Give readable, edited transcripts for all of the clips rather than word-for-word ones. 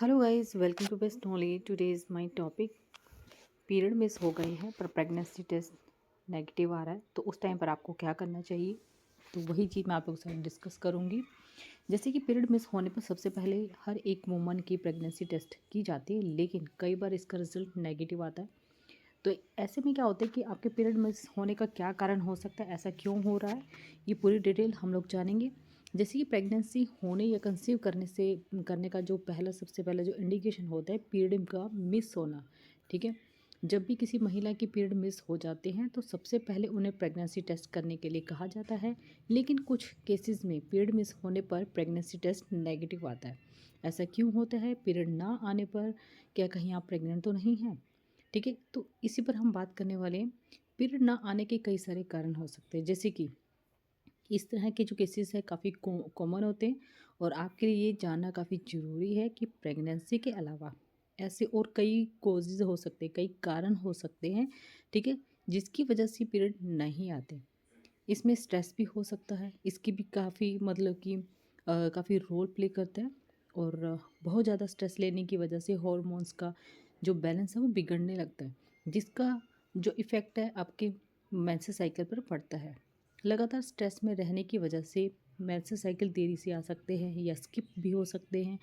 Hello guys, welcome to best only. Today is my topic. Period miss हो गई है पर प्रेगनेंसी टेस्ट नेगेटिव आ रहा है, तो उस टाइम पर आपको क्या करना चाहिए, तो वही चीज़ मैं आप लोगों के साथ डिस्कस करूँगी। जैसे कि पीरियड मिस होने पर सबसे पहले हर एक वुमन की प्रेगनेंसी टेस्ट की जाती है, लेकिन कई बार इसका रिजल्ट नेगेटिव आता है। तो ऐसे में क्या होता है कि आपके पीरियड मिस होने का क्या कारण हो सकता है, ऐसा क्यों हो रहा है, ये पूरी डिटेल हम लोग जानेंगे। जैसे कि प्रेगनेंसी होने या कंसीव करने का जो सबसे पहला जो इंडिकेशन होता है पीरियड का मिस होना। ठीक है, जब भी किसी महिला की पीरियड मिस हो जाते हैं तो सबसे पहले उन्हें प्रेगनेंसी टेस्ट करने के लिए कहा जाता है, लेकिन कुछ केसेस में पीरियड मिस होने पर प्रेगनेंसी टेस्ट नेगेटिव आता है। ऐसा क्यों होता है? पीरियड ना आने पर क्या कहीं आप प्रेग्नेंट तो नहीं हैं? ठीक है, तो इसी पर हम बात करने वाले हैं। पीरियड ना आने के कई सारे कारण हो सकते हैं, जैसे कि इस तरह के जो केसेस है काफ़ी कॉमन होते हैं, और आपके लिए ये जानना काफ़ी ज़रूरी है कि प्रेगनेंसी के अलावा ऐसे और कई कोजेज़ हो सकते हैं, कई कारण हो सकते हैं, ठीक है, जिसकी वजह से पीरियड नहीं आते। इसमें स्ट्रेस भी हो सकता है, इसकी भी काफ़ी मतलब कि काफ़ी रोल प्ले करता है। और बहुत ज़्यादा स्ट्रेस लेने की वजह से हॉर्मोन्स का जो बैलेंस है वो बिगड़ने लगता है, जिसका जो इफ़ेक्ट है आपके मेंस्ट्रुअल साइकिल पर पड़ता है। लगातार स्ट्रेस में रहने की वजह से मेंस्ट्रुअल साइकिल देरी से आ सकते हैं या स्किप भी हो सकते हैं।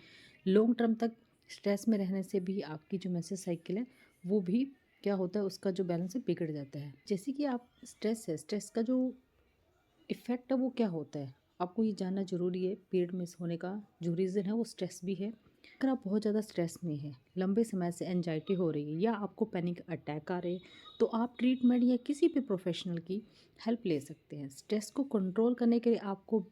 लॉन्ग टर्म तक स्ट्रेस में रहने से भी आपकी जो मेंस्ट्रुअल साइकिल है वो भी क्या होता है, उसका जो बैलेंस है बिगड़ जाता है। जैसे कि आप स्ट्रेस का जो इफ़ेक्ट है वो क्या होता है, आपको ये जानना ज़रूरी है। पीरियड मिस होने का जो रीज़न है वो स्ट्रेस भी है। अगर आप बहुत ज़्यादा स्ट्रेस में हैं, लंबे समय से एंजाइटी हो रही है या आपको पैनिक अटैक आ रहे हैं, तो आप ट्रीटमेंट या किसी भी प्रोफेशनल की हेल्प ले सकते हैं। स्ट्रेस को कंट्रोल करने के लिए आपको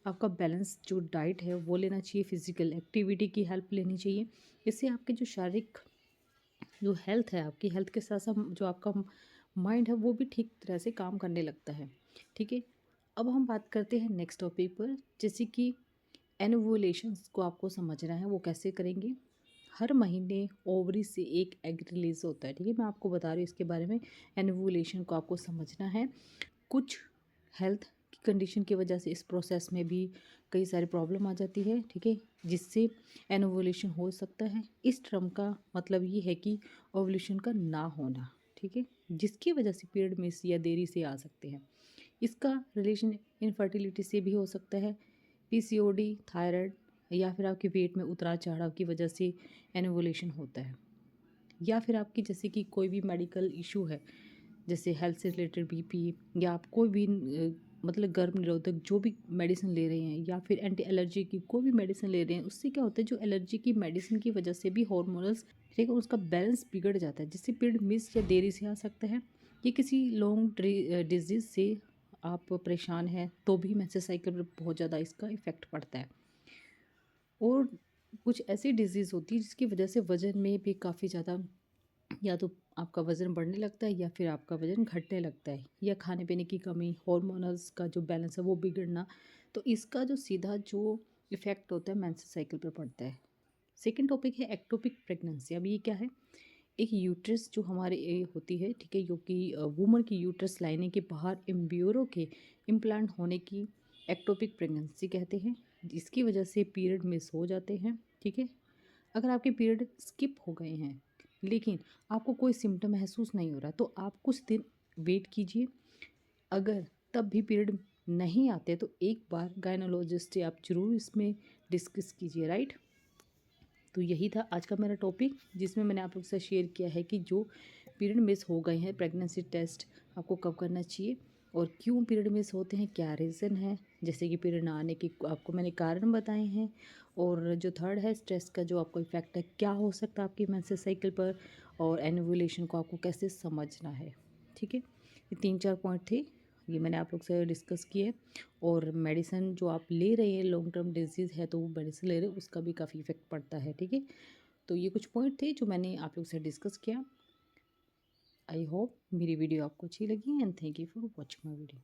आपका बैलेंस जो डाइट है वो लेना चाहिए, फिजिकल एक्टिविटी की हेल्प लेनी चाहिए। इससे आपके जो शारीरिक जो हेल्थ है, आपकी हेल्थ के साथ साथ जो आपका माइंड है वो भी ठीक तरह से काम करने लगता है। ठीक है, अब हम बात करते हैं नेक्स्ट टॉपिक पर, जैसे कि एनोवुलेशंस को आपको समझना है, वो कैसे करेंगे। हर महीने ओवरी से एक एग रिलीज होता है। ठीक है, मैं आपको बता रही हूँ इसके बारे में। एनोवुलेशन को आपको समझना है। कुछ हेल्थ की कंडीशन की वजह से इस प्रोसेस में भी कई सारी प्रॉब्लम आ जाती है, ठीक है, जिससे एनोवुलेशन हो सकता है। इस टर्म का मतलब ये है कि ओवुलेशन का ना होना, ठीक है, जिसकी वजह से पीरियड मिस या देरी से आ सकते हैं। इसका रिलेशन इनफर्टिलिटी से भी हो सकता है, पीसीओडी, थायराइड या फिर आपके वेट में उतार चढ़ाव की वजह से एनोवुलेशन होता है, या फिर आपकी जैसे कि कोई भी मेडिकल इशू है, जैसे हेल्थ से रिलेटेड बीपी, या आप कोई भी मतलब गर्भ निरोधक जो भी मेडिसिन ले रहे हैं, या फिर एंटी एलर्जी की कोई भी मेडिसिन ले रहे हैं, उससे क्या होता है जो एलर्जी की मेडिसिन की वजह से भी हार्मोनल्स, ठीक है, उसका बैलेंस बिगड़ जाता है, जिससे पीरियड मिस या देरी से आ सकता है। ये किसी लॉन्ग डिजीज़ से आप परेशान हैं तो भी मेंस्ट्रुअल साइकिल पर बहुत ज़्यादा इसका इफ़ेक्ट पड़ता है। और कुछ ऐसी डिजीज़ होती है जिसकी वजह से वज़न में भी काफ़ी ज़्यादा, या तो आपका वज़न बढ़ने लगता है या फिर आपका वज़न घटने लगता है, या खाने पीने की कमी, हार्मोनल्स का जो बैलेंस है वो बिगड़ना। तो इसका जो सीधा जो इफ़ेक्ट होता है मेंस्ट्रुअल साइकिल पर पड़ता है। सेकंड टॉपिक है एक्टोपिक प्रेगनेंसी। अब ये क्या है? एक यूट्रस जो हमारे होती है, ठीक है, जो कि वुमन की यूट्रस लाइनिंग के बाहर एम्ब्रियो के इम्प्लांट होने की एक्टोपिक प्रेगनेंसी कहते हैं, जिसकी वजह से पीरियड मिस हो जाते हैं। ठीक है, अगर आपके पीरियड स्किप हो गए हैं लेकिन आपको कोई सिम्टम महसूस नहीं हो रहा, तो आप कुछ दिन वेट कीजिए। अगर तब भी पीरियड नहीं आते तो एक बार गायनोलॉजिस्ट से आप ज़रूर इसमें डिस्कस कीजिए, राइट। तो यही था आज का मेरा टॉपिक, जिसमें मैंने आप लोग से शेयर किया है कि जो पीरियड मिस हो गए हैं, प्रेगनेंसी टेस्ट आपको कब करना चाहिए और क्यों पीरियड मिस होते हैं, क्या रीज़न है। जैसे कि पीरियड ना आने की आपको मैंने कारण बताए हैं। और जो थर्ड है स्ट्रेस का जो आपको इफेक्ट है, क्या हो सकता है आपकी मेंस्ट्रुअल साइकिल पर, और एनोवुलेशन को आपको कैसे समझना है। ठीक है, ये 3-4 पॉइंट थे, ये मैंने आप लोग से डिस्कस किए। और मेडिसिन जो आप ले रहे हैं, लॉन्ग टर्म डिजीज़ है तो वो मेडिसिन ले रहे हैं, उसका भी काफ़ी इफेक्ट पड़ता है। ठीक है, तो ये कुछ पॉइंट थे जो मैंने आप लोग से डिस्कस किया। आई होप मेरी वीडियो आपको अच्छी लगी, and thank you for watching my video.